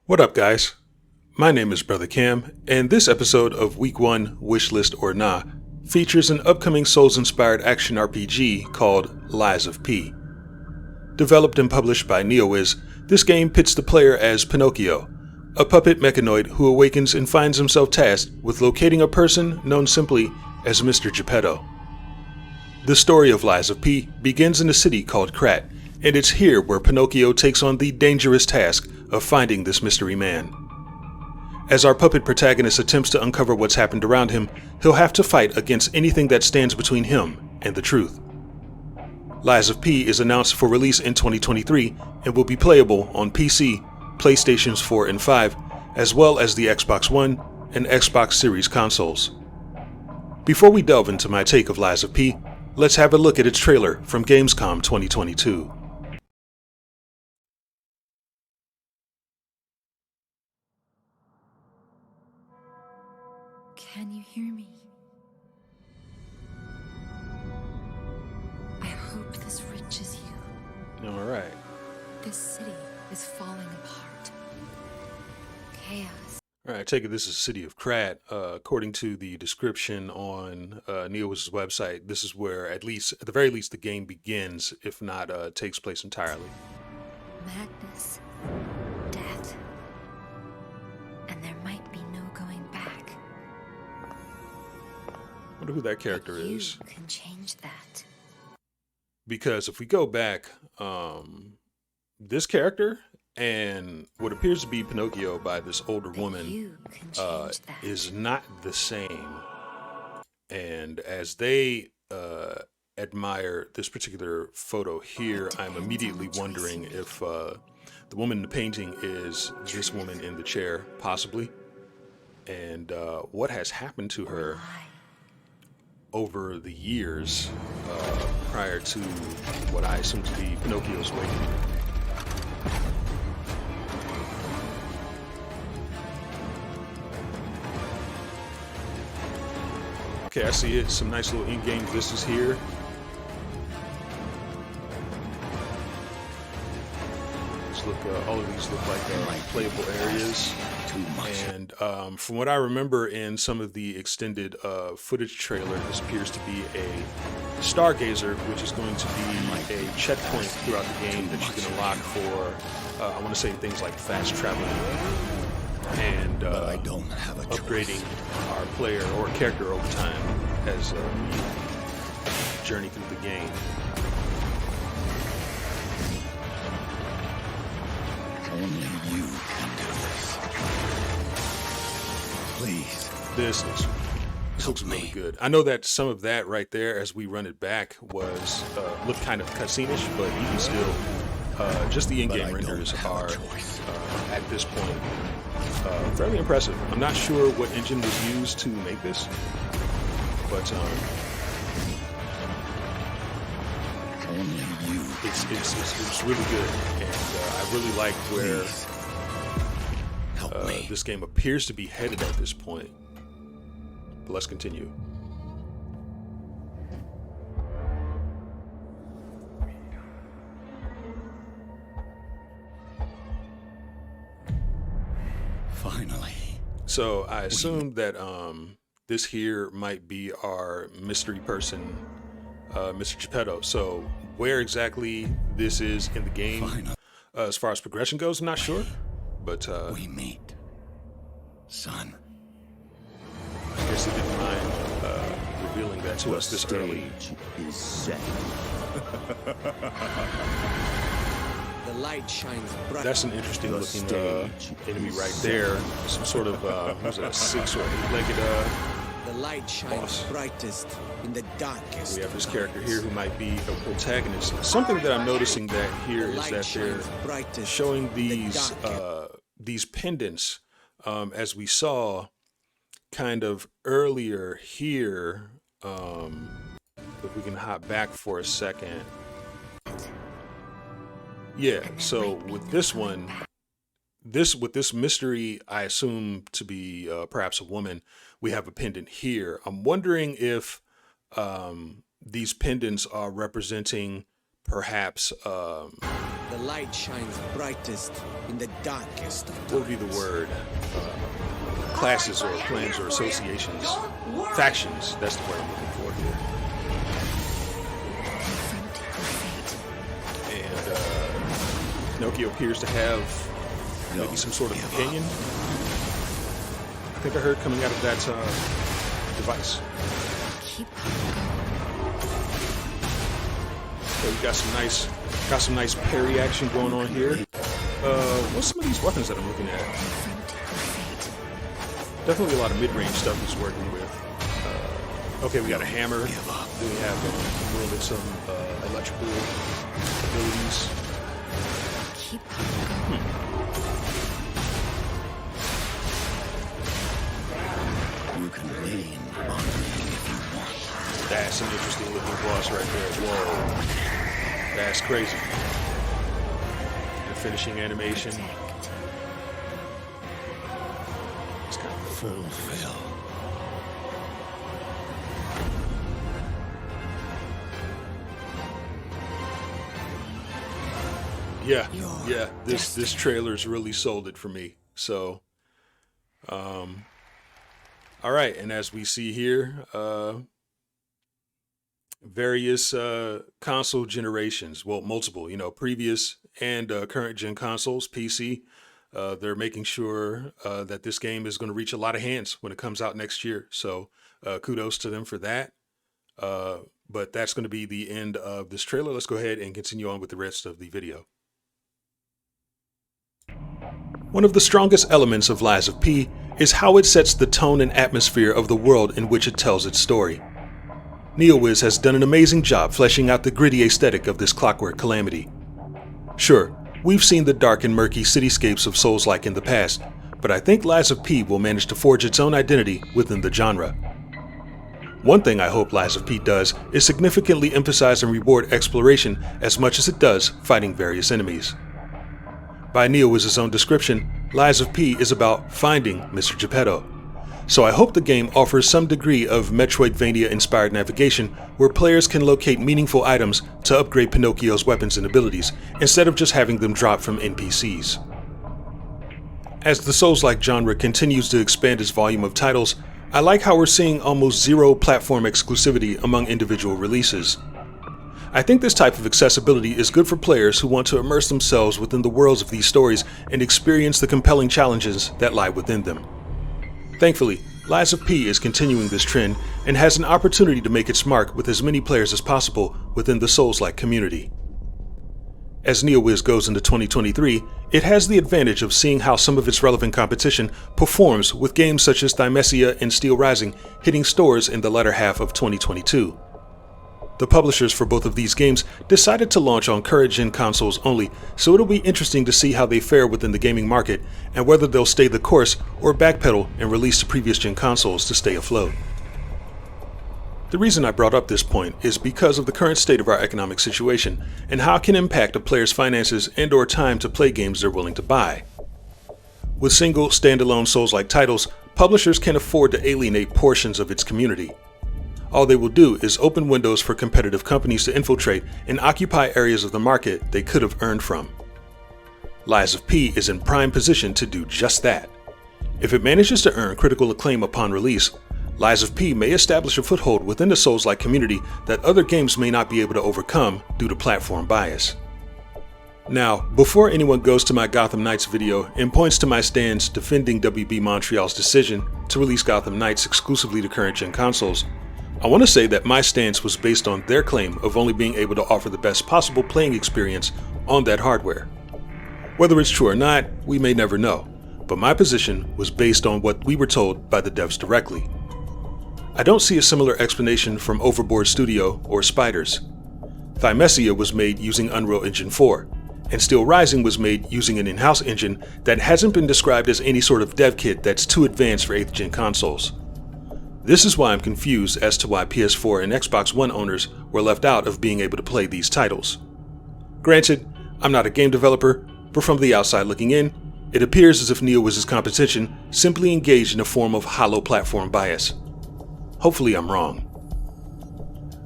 What up, guys? My name is Brother Cam, and this episode of Week 1 Wishlist or Nah features an upcoming Souls-inspired action RPG called Lies of P. Developed and published by Neowiz, this game pits the player as Pinocchio, a puppet mechanoid who awakens and finds himself tasked with locating a person known simply as Mr. Geppetto. The story of Lies of P begins in a city called Krat, and it's here where Pinocchio takes on the dangerous task of finding this mystery man. As our puppet protagonist attempts to uncover what's happened around him, he'll have to fight against anything that stands between him and the truth. Lies of P is announced for release in 2023 and will be playable on PC, PlayStations 4 and 5, as well as the Xbox One and Xbox Series consoles. Before we delve into my take of Lies of P, let's have a look at its trailer from Gamescom 2022. Can you hear me? I hope this reaches you. All right. This city is falling apart. Chaos. All right, I take it this is the city of Krat. According to the description on Neowiz's website, this is where, at the very least, the game begins, if not takes place entirely. Madness. Death. And there might be no going back. I wonder who that character But is. You can change that. Because if we go back, this character and what appears to be Pinocchio by this older woman You can change that. is not the same. And as they admire this particular photo here, I'm immediately wondering if the woman in the painting is this woman in the chair, possibly, and what has happened to her Why? over the years prior to what I assume to be Pinocchio's awakening. Okay, I see it. Some nice little in-game vistas here. All of these look like playable areas. And from what I remember in some of the extended footage trailer, this appears to be a stargazer, which is going to be a checkpoint throughout the game that you can unlock for, I want to say things like fast travel and upgrading our player or character over time as we journey through the game. Only you can do this. Please. This looks really good. I know that some of that right there, as we run it back, was looked kind of cutscene-ish, but even still, just the in-game renders are at this point fairly impressive. I'm not sure what engine was used to make this, but Only you. it's really good, and I really like where Help me. this game appears to be headed at this point. But let's continue. Finally. So I assume that this here might be our mystery person, Mr. Geppetto. So where exactly this is in the game, Finally. As far as progression goes, I'm not sure. But We meet. Son. I guess they didn't mind revealing that to us this early. Is set. The light shines bright. That's an interesting The looking stage enemy is right set. there. Some sort of, what was it, a 6- or 8-legged The light shines Boss. brightest in the darkest. we have this of character nights. here who might be a protagonist. Something that I'm noticing that here The is light that they're shines brightest showing in the these pendants, as we saw kind of earlier here. If we can hop back for a second. Yeah, so with this one, with this mystery, I assume to be perhaps a woman, we have a pendant here. I'm wondering if these pendants are representing perhaps The light shines brightest in the darkest of What would be the times. word? Classes or clans or associations. Factions, that's the word I'm looking for here. And Pinocchio appears to have maybe some sort of companion. I think I heard coming out of that device. Keep So we got some nice parry action going on here. What's some of these weapons that I'm looking at? Definitely a lot of mid-range stuff he's working with. Okay, we got a hammer. Then we have a little bit some electrical abilities. keep You can lean on me if you want. That's an interesting looking boss right there. Whoa. That's crazy. The finishing animation. protect. It's kind of Fulfill. Yeah, Your yeah. This trailer's really sold it for me. So, all right. And as we see here, various console generations, well, multiple, previous and current gen consoles, PC. They're making sure that this game is going to reach a lot of hands when it comes out next year. So, kudos to them for that. But that's going to be the end of this trailer. Let's go ahead and continue on with the rest of the video. One of the strongest elements of Lies of P is how it sets the tone and atmosphere of the world in which it tells its story. Neowiz has done an amazing job fleshing out the gritty aesthetic of this clockwork calamity. Sure, we've seen the dark and murky cityscapes of Soulslike in the past, but I think Lies of P will manage to forge its own identity within the genre. One thing I hope Lies of P does is significantly emphasize and reward exploration as much as it does fighting various enemies. By Neowiz's own description, Lies of P is about finding Mr. Geppetto. So I hope the game offers some degree of Metroidvania-inspired navigation where players can locate meaningful items to upgrade Pinocchio's weapons and abilities, instead of just having them drop from NPCs. As the Souls-like genre continues to expand its volume of titles, I like how we're seeing almost zero platform exclusivity among individual releases. I think this type of accessibility is good for players who want to immerse themselves within the worlds of these stories and experience the compelling challenges that lie within them. Thankfully, Lies of P is continuing this trend and has an opportunity to make its mark with as many players as possible within the Souls-like community. As Neowiz goes into 2023, it has the advantage of seeing how some of its relevant competition performs with games such as Thymesia and Steel Rising hitting stores in the latter half of 2022. The publishers for both of these games decided to launch on current-gen consoles only, so it'll be interesting to see how they fare within the gaming market and whether they'll stay the course or backpedal and release to previous-gen consoles to stay afloat. The reason I brought up this point is because of the current state of our economic situation and how it can impact a player's finances and/or time to play games they're willing to buy. With single, standalone Souls-like titles, publishers can afford to alienate portions of its community. All they will do is open windows for competitive companies to infiltrate and occupy areas of the market they could have earned from. Lies of P is in prime position to do just that. If it manages to earn critical acclaim upon release, Lies of P may establish a foothold within the Souls-like community that other games may not be able to overcome due to platform bias. Now, before anyone goes to my Gotham Knights video and points to my stance defending WB Montreal's decision to release Gotham Knights exclusively to current-gen consoles, I want to say that my stance was based on their claim of only being able to offer the best possible playing experience on that hardware. Whether it's true or not, we may never know, but my position was based on what we were told by the devs directly. I don't see a similar explanation from Overboard Studio or Spiders. Thymesia was made using Unreal Engine 4, and Steel Rising was made using an in-house engine that hasn't been described as any sort of dev kit that's too advanced for 8th gen consoles. This is why I'm confused as to why PS4 and Xbox One owners were left out of being able to play these titles. Granted, I'm not a game developer, but from the outside looking in, it appears as if Neowiz's competition simply engaged in a form of hollow platform bias. Hopefully I'm wrong.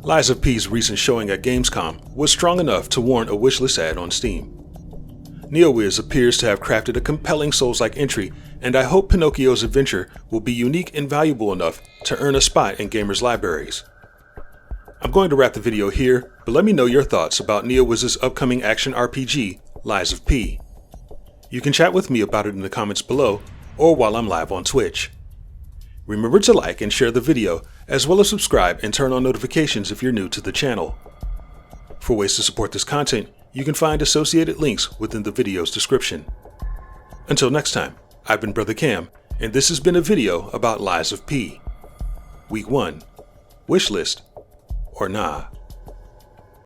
Lies of P's recent showing at Gamescom was strong enough to warrant a wishlist ad on Steam. Neowiz appears to have crafted a compelling Souls-like entry, and I hope Pinocchio's adventure will be unique and valuable enough to earn a spot in gamers' libraries. I'm going to wrap the video here, but let me know your thoughts about Neowiz's upcoming action RPG, Lies of P. You can chat with me about it in the comments below, or while I'm live on Twitch. Remember to like and share the video, as well as subscribe and turn on notifications if you're new to the channel. For ways to support this content, you can find associated links within the video's description. Until next time, I've been Brother Cam, and this has been a video about Lies of P. Week 1, Wishlist or Nah.